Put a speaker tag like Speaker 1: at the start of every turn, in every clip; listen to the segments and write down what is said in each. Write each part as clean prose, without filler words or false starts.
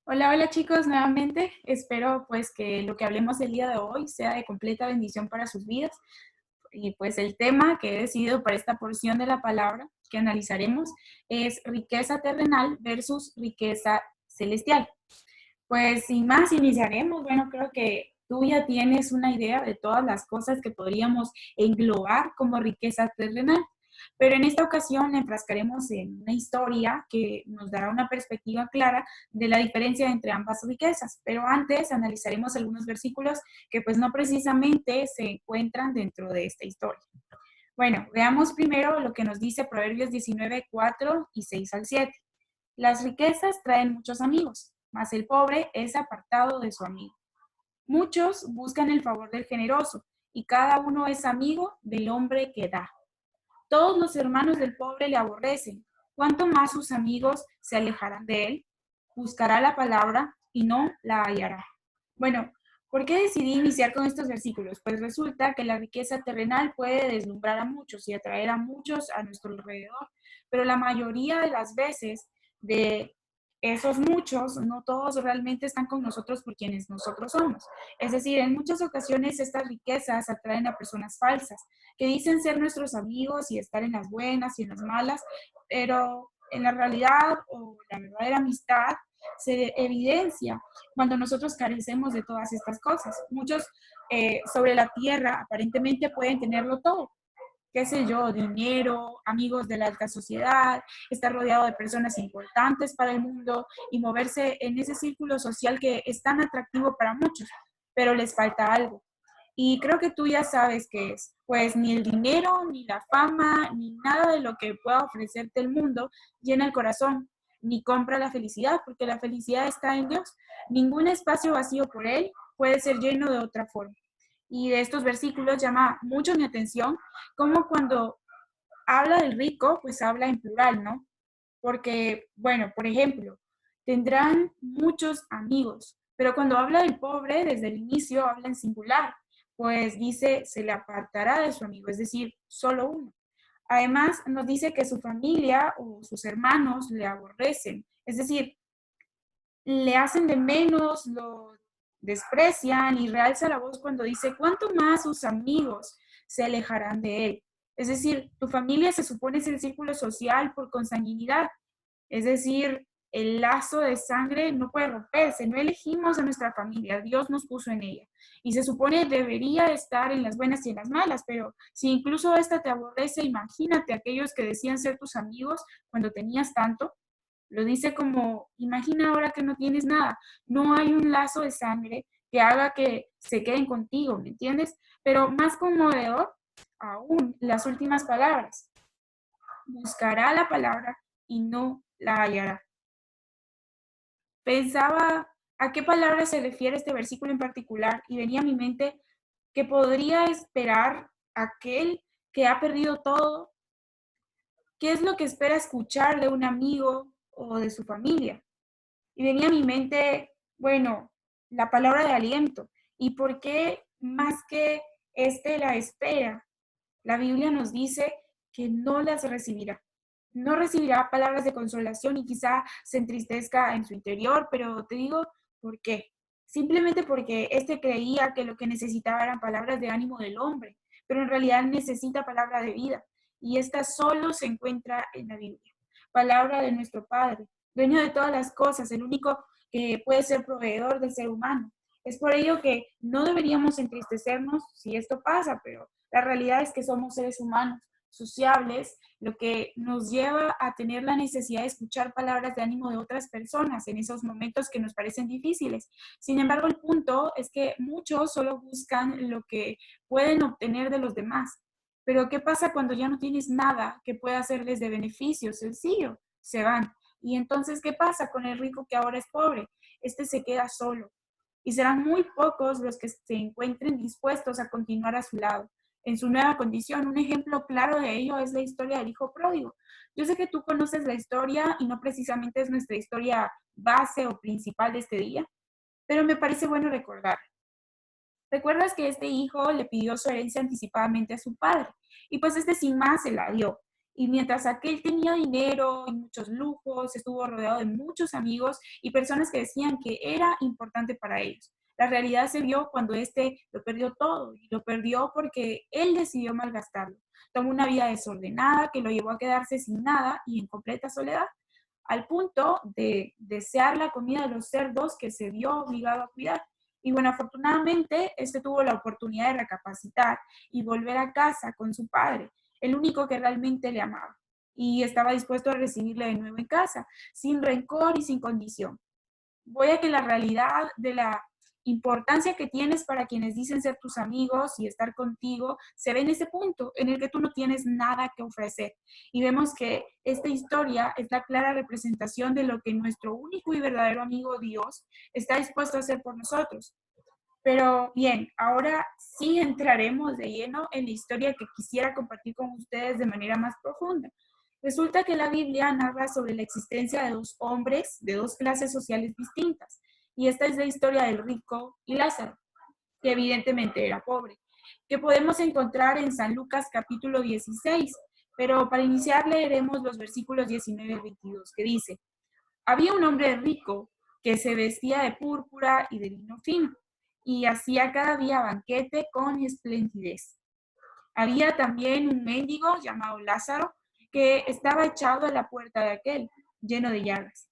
Speaker 1: Hola, hola chicos, nuevamente. Espero pues que lo que hablemos el día de hoy sea de completa bendición para sus vidas. Y pues el tema que he decidido para esta porción de la palabra que analizaremos es riqueza terrenal versus riqueza celestial. Pues sin más, iniciaremos. Bueno, creo que tú ya tienes una idea de todas las cosas que podríamos englobar como riqueza terrenal. Pero en esta ocasión enfrascaremos en una historia que nos dará una perspectiva clara de la diferencia entre ambas riquezas. Pero antes analizaremos algunos versículos que pues no precisamente se encuentran dentro de esta historia. Bueno, veamos primero lo que nos dice Proverbios 19, 4 y 6 al 7. Las riquezas traen muchos amigos, mas el pobre es apartado de su amigo. Muchos buscan el favor del generoso, y cada uno es amigo del hombre que da. Todos los hermanos del pobre le aborrecen. ¿Cuánto más sus amigos se alejarán de él? Buscará la palabra y no la hallará. Bueno, ¿por qué decidí iniciar con estos versículos? Pues resulta que la riqueza terrenal puede deslumbrar a muchos y atraer a muchos a nuestro alrededor, pero la mayoría de las veces de esos muchos, no todos realmente están con nosotros por quienes nosotros somos. Es decir, en muchas ocasiones estas riquezas atraen a personas falsas que dicen ser nuestros amigos y estar en las buenas y en las malas, pero en la realidad o la verdadera amistad se evidencia cuando nosotros carecemos de todas estas cosas. Muchos sobre la tierra aparentemente pueden tenerlo todo, qué sé yo, dinero, amigos de la alta sociedad, estar rodeado de personas importantes para el mundo y moverse en ese círculo social que es tan atractivo para muchos, pero les falta algo. Y creo que tú ya sabes qué es, pues ni el dinero, ni la fama, ni nada de lo que pueda ofrecerte el mundo llena el corazón, ni compra la felicidad, porque la felicidad está en Dios. Ningún espacio vacío por Él puede ser lleno de otra forma. Y de estos versículos llama mucho mi atención, como cuando habla del rico, pues habla en plural, ¿no? Porque, bueno, por ejemplo, tendrán muchos amigos, pero cuando habla del pobre, desde el inicio habla en singular, pues dice, se le apartará de su amigo, es decir, solo uno. Además, nos dice que su familia o sus hermanos le aborrecen, es decir, le hacen de menos, lo desprecian y realza la voz cuando dice, ¿cuánto más sus amigos se alejarán de él? Es decir, tu familia se supone es el círculo social por consanguinidad, es decir, el lazo de sangre no puede romperse, no elegimos a nuestra familia, Dios nos puso en ella. Y se supone debería estar en las buenas y en las malas, pero si incluso esta te aborrece, imagínate aquellos que decían ser tus amigos cuando tenías tanto. Lo dice como, imagina ahora que no tienes nada, no hay un lazo de sangre que haga que se queden contigo, ¿me entiendes? Pero más conmovedor aún, las últimas palabras. Buscará la palabra y no la hallará. Pensaba a qué palabra se refiere este versículo en particular y venía a mi mente que podría esperar aquel que ha perdido todo. ¿Qué es lo que espera escuchar de un amigo o de su familia? Y venía a mi mente, bueno, la palabra de aliento. ¿Y por qué más que la espera? La Biblia nos dice que no las recibirá. No recibirá palabras de consolación y quizá se entristezca en su interior, pero te digo por qué. Simplemente porque creía que lo que necesitaba eran palabras de ánimo del hombre, pero en realidad necesita palabra de vida. Y esta solo se encuentra en la Biblia. Palabra de nuestro Padre, dueño de todas las cosas, el único que puede ser proveedor del ser humano. Es por ello que no deberíamos entristecernos si esto pasa, pero la realidad es que somos seres humanos sociables, lo que nos lleva a tener la necesidad de escuchar palabras de ánimo de otras personas en esos momentos que nos parecen difíciles. Sin embargo, el punto es que muchos solo buscan lo que pueden obtener de los demás. Pero ¿qué pasa cuando ya no tienes nada que pueda hacerles de beneficio? Sencillo, se van. Y entonces, ¿qué pasa con el rico que ahora es pobre? Este se queda solo. Y serán muy pocos los que se encuentren dispuestos a continuar a su lado en su nueva condición. Un ejemplo claro de ello es la historia del hijo pródigo. Yo sé que tú conoces la historia y no precisamente es nuestra historia base o principal de este día, pero me parece bueno recordar. ¿Recuerdas que este hijo le pidió su herencia anticipadamente a su padre? Y pues este sin más se la dio. Y mientras aquel tenía dinero y muchos lujos, estuvo rodeado de muchos amigos y personas que decían que era importante para ellos. La realidad se vio cuando éste lo perdió todo, y lo perdió porque él decidió malgastarlo. Tomó una vida desordenada que lo llevó a quedarse sin nada y en completa soledad, al punto de desear la comida de los cerdos que se vio obligado a cuidar. Y bueno, afortunadamente, este tuvo la oportunidad de recapacitar y volver a casa con su padre, el único que realmente le amaba, y estaba dispuesto a recibirle de nuevo en casa, sin rencor y sin condición. Voy a que la realidad de la importancia que tienes para quienes dicen ser tus amigos y estar contigo se ve en ese punto en el que tú no tienes nada que ofrecer. Y vemos que esta historia es la clara representación de lo que nuestro único y verdadero amigo Dios está dispuesto a hacer por nosotros. Pero bien, ahora sí entraremos de lleno en la historia que quisiera compartir con ustedes de manera más profunda. Resulta que la Biblia narra sobre la existencia de dos hombres de dos clases sociales distintas. Y esta es la historia del rico y Lázaro, que evidentemente era pobre, que podemos encontrar en San Lucas capítulo 16. Pero para iniciar leeremos los versículos 19 al 22, que dice: había un hombre rico que se vestía de púrpura y de lino fino, y hacía cada día banquete con esplendidez. Había también un mendigo llamado Lázaro, que estaba echado a la puerta de aquel, lleno de llagas,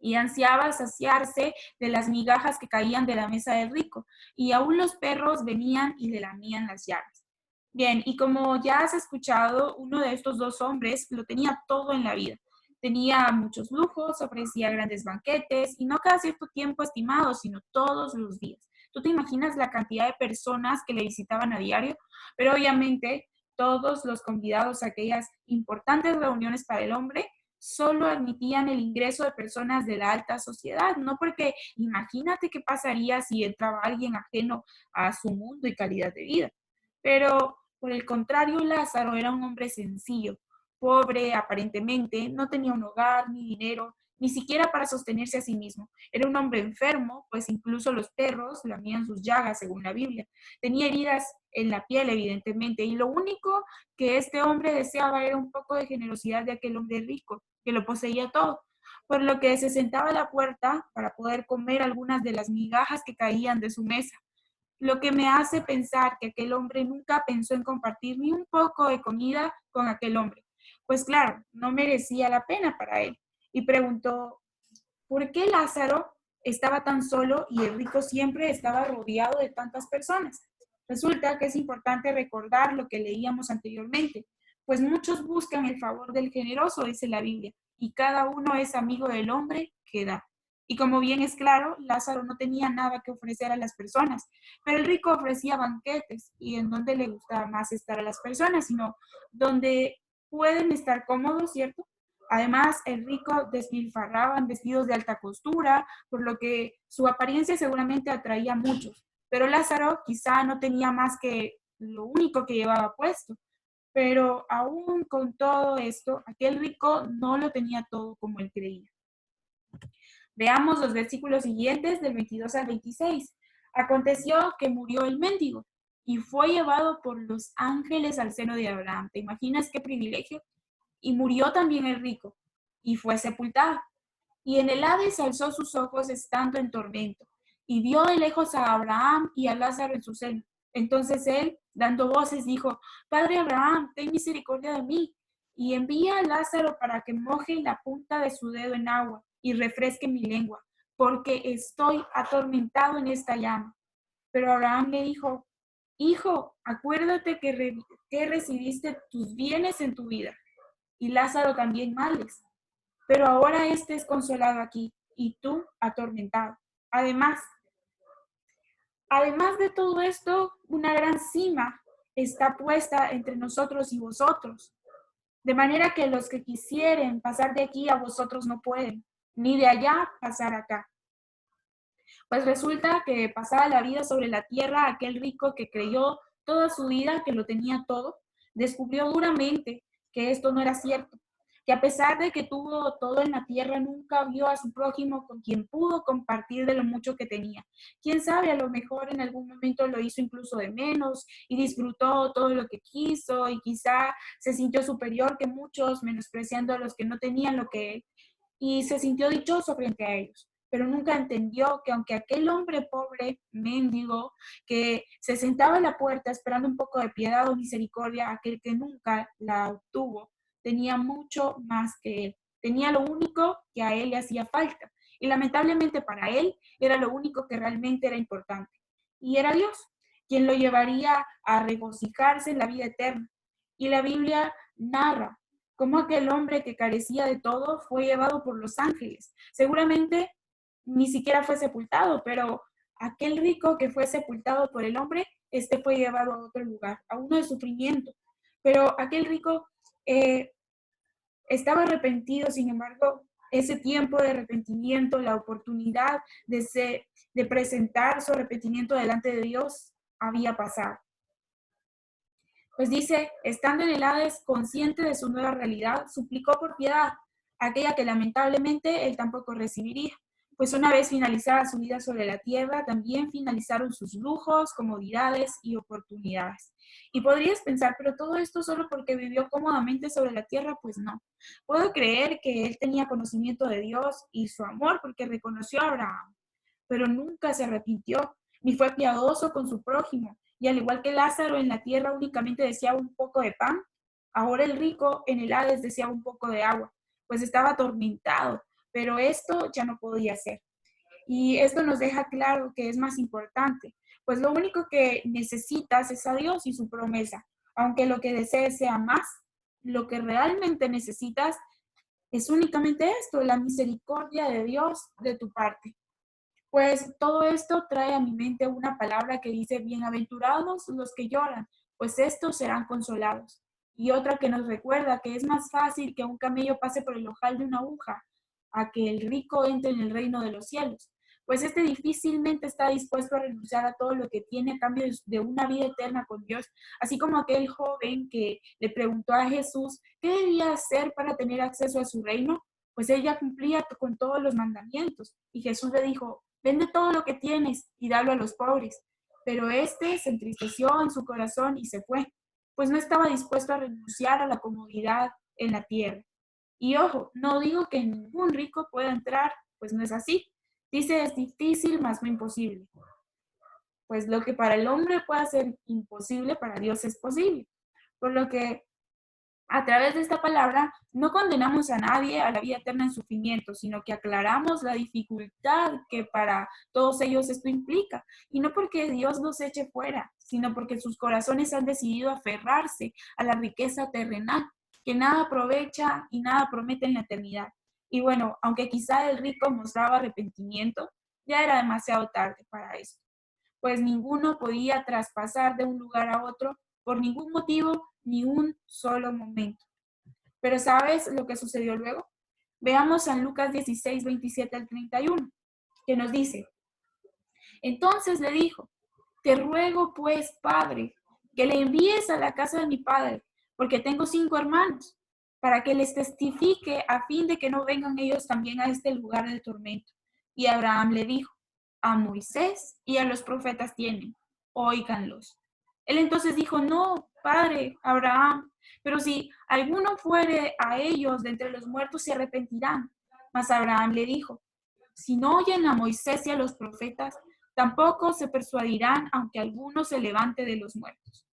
Speaker 1: y ansiaba saciarse de las migajas que caían de la mesa del rico, y aún los perros venían y le lamían las llagas. Bien, y como ya has escuchado, uno de estos dos hombres lo tenía todo en la vida. Tenía muchos lujos, ofrecía grandes banquetes, y no cada cierto tiempo estimado, sino todos los días. ¿Tú te imaginas la cantidad de personas que le visitaban a diario? Pero obviamente todos los convidados a aquellas importantes reuniones para el hombre solo admitían el ingreso de personas de la alta sociedad, no porque imagínate qué pasaría si entraba alguien ajeno a su mundo y calidad de vida. Pero por el contrario, Lázaro era un hombre sencillo, pobre aparentemente, no tenía un hogar ni dinero, ni siquiera para sostenerse a sí mismo. Era un hombre enfermo, pues incluso los perros lamían sus llagas, según la Biblia. Tenía heridas en la piel, evidentemente, y lo único que este hombre deseaba era un poco de generosidad de aquel hombre rico, que lo poseía todo, por lo que se sentaba a la puerta para poder comer algunas de las migajas que caían de su mesa. Lo que me hace pensar que aquel hombre nunca pensó en compartir ni un poco de comida con aquel hombre, pues claro, no merecía la pena para él. Y preguntó, ¿por qué Lázaro estaba tan solo y el rico siempre estaba rodeado de tantas personas? Resulta que es importante recordar lo que leíamos anteriormente, pues muchos buscan el favor del generoso, dice la Biblia, y cada uno es amigo del hombre que da. Y como bien es claro, Lázaro no tenía nada que ofrecer a las personas, pero el rico ofrecía banquetes, y en donde le gustaba más estar a las personas, sino donde pueden estar cómodos, ¿cierto? Además, el rico despilfarraba en vestidos de alta costura, por lo que su apariencia seguramente atraía a muchos. Pero Lázaro quizá no tenía más que lo único que llevaba puesto. Pero aún con todo esto, aquel rico no lo tenía todo como él creía. Veamos los versículos siguientes del 22 al 26. Aconteció que murió el mendigo y fue llevado por los ángeles al seno de Abraham. ¿Te imaginas qué privilegio? Y murió también el rico, y fue sepultado. Y en el Hades alzó sus ojos estando en tormento, y vio de lejos a Abraham y a Lázaro en su seno. Entonces él, dando voces, dijo: Padre Abraham, ten misericordia de mí, y envía a Lázaro para que moje la punta de su dedo en agua y refresque mi lengua, porque estoy atormentado en esta llama. Pero Abraham le dijo: Hijo, acuérdate que recibiste tus bienes en tu vida, y Lázaro también males, pero ahora éste es consolado aquí y tú atormentado. Además, además de todo esto, una gran cima está puesta entre nosotros y vosotros, de manera que los que quisieren pasar de aquí a vosotros no pueden, ni de allá pasar acá. Pues resulta que pasaba la vida sobre la tierra aquel rico que creyó toda su vida que lo tenía todo, descubrió duramente que esto no era cierto, que a pesar de que tuvo todo en la tierra, nunca vio a su prójimo con quien pudo compartir de lo mucho que tenía. Quién sabe, a lo mejor en algún momento lo hizo incluso de menos y disfrutó todo lo que quiso y quizá se sintió superior que muchos, menospreciando a los que no tenían lo que él, y se sintió dichoso frente a ellos. Pero nunca entendió que aunque aquel hombre pobre, mendigo, que se sentaba en la puerta esperando un poco de piedad o misericordia, aquel que nunca la obtuvo, tenía mucho más que él. Tenía lo único que a él le hacía falta. Y lamentablemente para él era lo único que realmente era importante. Y era Dios, quien lo llevaría a regocijarse en la vida eterna. Y la Biblia narra cómo aquel hombre que carecía de todo fue llevado por los ángeles. Seguramente ni siquiera fue sepultado, pero aquel rico que fue sepultado por el hombre, este fue llevado a otro lugar, a uno de sufrimiento. Pero aquel rico estaba arrepentido, sin embargo, ese tiempo de arrepentimiento, la oportunidad de presentar su arrepentimiento delante de Dios, había pasado. Pues dice, estando en el Hades, consciente de su nueva realidad, suplicó por piedad, aquella que lamentablemente él tampoco recibiría. Pues una vez finalizada su vida sobre la tierra, también finalizaron sus lujos, comodidades y oportunidades. Y podrías pensar, pero todo esto solo porque vivió cómodamente sobre la tierra, pues no. Puedo creer que él tenía conocimiento de Dios y su amor porque reconoció a Abraham, pero nunca se arrepintió, ni fue piadoso con su prójimo. Y al igual que Lázaro en la tierra únicamente deseaba un poco de pan, ahora el rico en el Hades deseaba un poco de agua, pues estaba atormentado, pero esto ya no podía ser. Y esto nos deja claro que es más importante, pues lo único que necesitas es a Dios y su promesa. Aunque lo que desees sea más, lo que realmente necesitas es únicamente esto, la misericordia de Dios de tu parte. Pues todo esto trae a mi mente una palabra que dice, bienaventurados los que lloran, pues estos serán consolados. Y otra que nos recuerda que es más fácil que un camello pase por el ojal de una aguja, a que el rico entre en el reino de los cielos. Pues este difícilmente está dispuesto a renunciar a todo lo que tiene a cambio de una vida eterna con Dios, así como aquel joven que le preguntó a Jesús qué debía hacer para tener acceso a su reino, pues ella cumplía con todos los mandamientos. Y Jesús le dijo, vende todo lo que tienes y dalo a los pobres. Pero este se entristeció en su corazón y se fue, pues no estaba dispuesto a renunciar a la comodidad en la tierra. Y ojo, no digo que ningún rico pueda entrar, pues no es así. Dice es difícil, mas no imposible. Pues lo que para el hombre pueda ser imposible, para Dios es posible. Por lo que a través de esta palabra no condenamos a nadie a la vida eterna en sufrimiento, sino que aclaramos la dificultad que para todos ellos esto implica. Y no porque Dios los eche fuera, sino porque sus corazones han decidido aferrarse a la riqueza terrenal, que nada aprovecha y nada promete en la eternidad. Y bueno, aunque quizá el rico mostraba arrepentimiento, ya era demasiado tarde para eso, pues ninguno podía traspasar de un lugar a otro por ningún motivo ni un solo momento. Pero ¿sabes lo que sucedió luego? Veamos San Lucas 16, 27 al 31, que nos dice, entonces le dijo, te ruego pues, Padre, que le envíes a la casa de mi padre, porque tengo 5 hermanos, para que les testifique a fin de que no vengan ellos también a este lugar de tormento. Y Abraham le dijo, a Moisés y a los profetas tienen, óiganlos. Él entonces dijo, no, padre Abraham, pero si alguno fuere a ellos de entre los muertos se arrepentirán. Mas Abraham le dijo, si no oyen a Moisés y a los profetas, tampoco se persuadirán aunque alguno se levante de los muertos.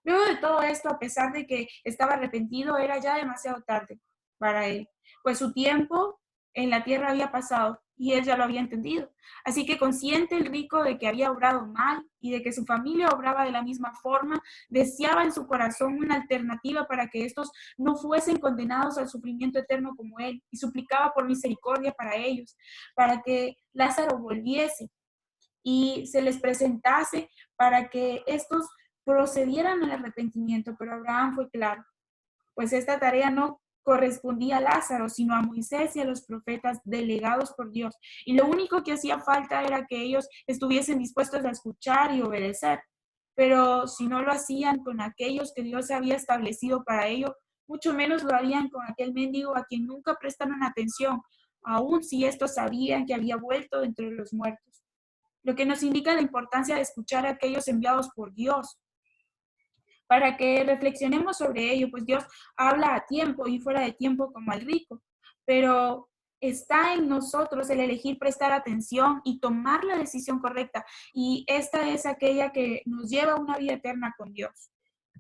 Speaker 1: Luego de todo esto, a pesar de que estaba arrepentido, era ya demasiado tarde para él, pues su tiempo en la tierra había pasado y él ya lo había entendido. Así que consciente el rico de que había obrado mal y de que su familia obraba de la misma forma, deseaba en su corazón una alternativa para que estos no fuesen condenados al sufrimiento eterno como él y suplicaba por misericordia para ellos, para que Lázaro volviese y se les presentase para que estos procedieran al arrepentimiento, pero Abraham fue claro, pues esta tarea no correspondía a Lázaro, sino a Moisés y a los profetas delegados por Dios. Y lo único que hacía falta era que ellos estuviesen dispuestos a escuchar y obedecer. Pero si no lo hacían con aquellos que Dios había establecido para ello, Mucho menos lo harían con aquel mendigo a quien nunca prestaron atención, aun si estos sabían que había vuelto de entre los muertos. Lo que nos indica la importancia de escuchar a aquellos enviados por Dios, para que reflexionemos sobre ello, pues Dios habla a tiempo y fuera de tiempo como al rico, pero está en nosotros el elegir prestar atención y tomar la decisión correcta, y esta es aquella que nos lleva a una vida eterna con Dios.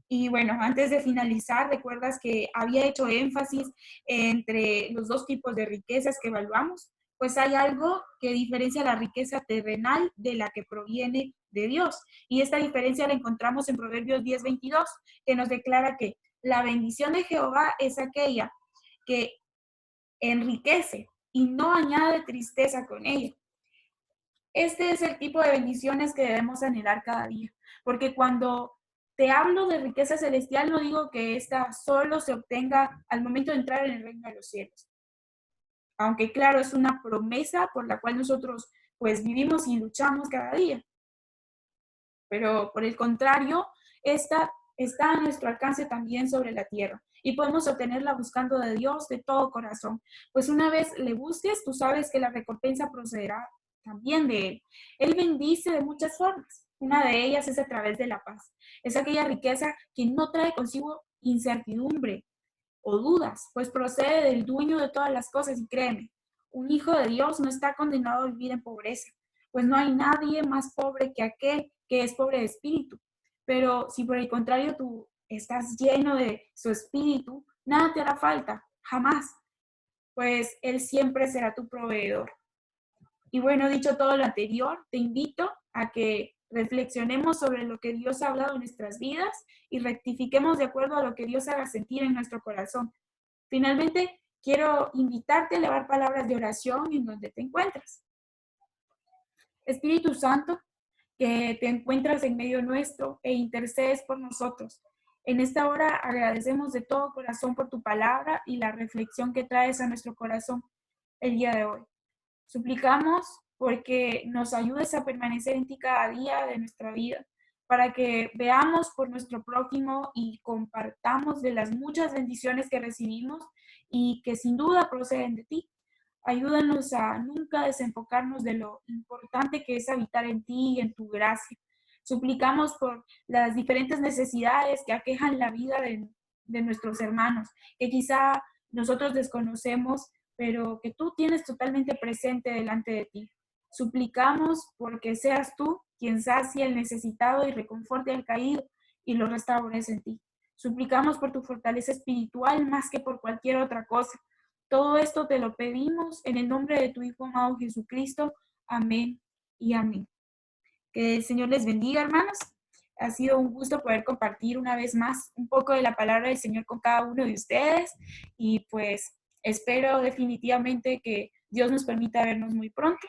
Speaker 1: Y bueno, antes de finalizar, recuerdas que había hecho énfasis entre los dos tipos de riquezas que evaluamos. Pues hay algo que diferencia la riqueza terrenal de la que proviene de Dios. Y esta diferencia la encontramos en Proverbios 10:22, que nos declara que la bendición de Jehová es aquella que enriquece y no añade tristeza con ella. Este es el tipo de bendiciones que debemos anhelar cada día, porque cuando te hablo de riqueza celestial, no digo que esta solo se obtenga al momento de entrar en el reino de los cielos, aunque claro, es una promesa por la cual nosotros pues vivimos y luchamos cada día, pero por el contrario, esta está a nuestro alcance también sobre la tierra y podemos obtenerla buscando de Dios de todo corazón. Pues una vez le busques, tú sabes que la recompensa procederá también de Él. Él bendice de muchas formas. Una de ellas es a través de la paz. Es aquella riqueza que no trae consigo incertidumbre o dudas, pues procede del dueño de todas las cosas. Y créeme, un hijo de Dios no está condenado a vivir en pobreza, pues no hay nadie más pobre que aquel que es pobre de espíritu. Pero si por el contrario tú estás lleno de su espíritu, nada te hará falta, jamás, pues Él siempre será tu proveedor. Y bueno, dicho todo lo anterior, te invito a que reflexionemos sobre lo que Dios ha hablado en nuestras vidas y rectifiquemos de acuerdo a lo que Dios haga sentir en nuestro corazón. Finalmente, quiero invitarte a elevar palabras de oración en donde te encuentras. Espíritu Santo, que te encuentras en medio nuestro e intercedes por nosotros. En esta hora agradecemos de todo corazón por tu palabra y la reflexión que traes a nuestro corazón el día de hoy. Suplicamos porque nos ayudes a permanecer en ti cada día de nuestra vida, para que veamos por nuestro prójimo y compartamos de las muchas bendiciones que recibimos y que sin duda proceden de ti. Ayúdanos a nunca desenfocarnos de lo importante que es habitar en ti y en tu gracia. Suplicamos por las diferentes necesidades que aquejan la vida de nuestros hermanos, que quizá nosotros desconocemos, pero que tú tienes totalmente presente delante de ti. Suplicamos porque seas tú quien sacie al necesitado y reconforte al caído y lo restaures en ti. Suplicamos por tu fortaleza espiritual más que por cualquier otra cosa. Todo esto te lo pedimos en el nombre de tu Hijo amado Jesucristo. Amén y amén. Que el Señor les bendiga, hermanos. Ha sido un gusto poder compartir una vez más un poco de la palabra del Señor con cada uno de ustedes y pues espero definitivamente que Dios nos permita vernos muy pronto.